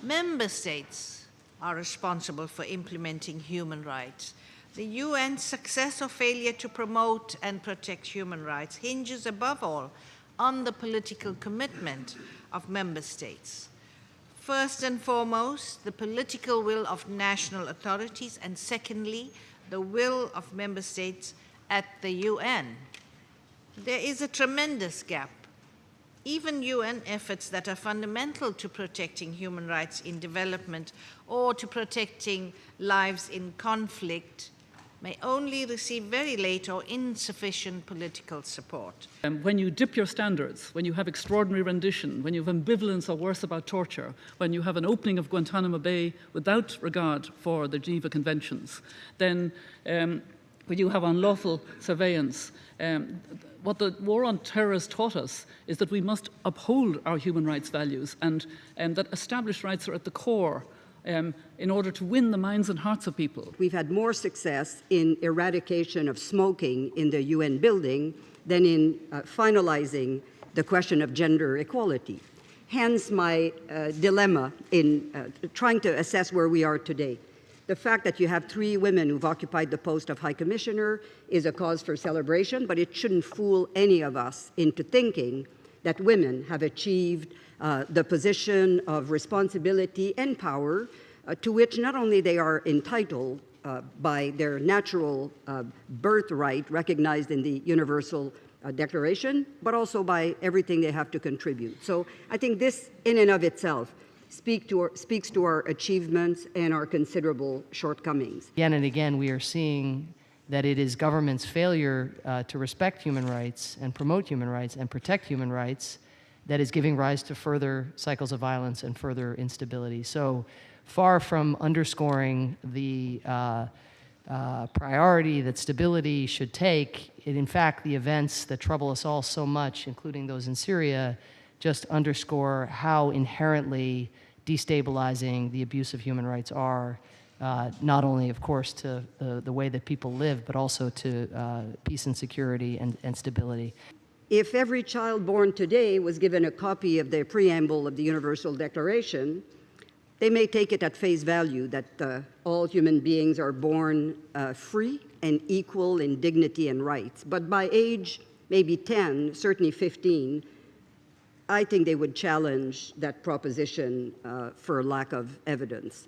Member states are responsible for implementing human rights. The UN's success or failure to promote and protect human rights hinges above all on the political commitment of member states. First and foremost, the political will of national authorities, and secondly, the will of member states at the UN. There is a tremendous gap. Even UN efforts that are fundamental to protecting human rights in development or to protecting lives in conflict may only receive very late or insufficient political support. When you dip your standards, when you have extraordinary rendition, when you have ambivalence or worse about torture, when you have an opening of Guantanamo Bay without regard for the Geneva Conventions, then when you have unlawful surveillance, what the war on terror has taught us is that we must uphold our human rights values and that established rights are at the core in order to win the minds and hearts of people. We've had more success in eradication of smoking in the UN building than in finalizing the question of gender equality. Hence my dilemma in trying to assess where we are today. The fact that you have 3 women who've occupied the post of High Commissioner is a cause for celebration, but it shouldn't fool any of us into thinking that women have achieved the position of responsibility and power to which not only they are entitled by their natural birthright recognized in the Universal Declaration, but also by everything they have to contribute. So I think this in and of itself speaks to our achievements and our considerable shortcomings. Again and again, we are seeing that it is government's failure to respect human rights and promote human rights and protect human rights that is giving rise to further cycles of violence and further instability. So far from underscoring the priority that stability should take, in fact, the events that trouble us all so much, including those in Syria, just underscore how inherently destabilizing the abuse of human rights are, not only, of course, to the way that people live, but also to peace and security and stability. If every child born today was given a copy of the preamble of the Universal Declaration, they may take it at face value that all human beings are born free and equal in dignity and rights. But by age maybe 10, certainly 15, I think they would challenge that proposition for lack of evidence.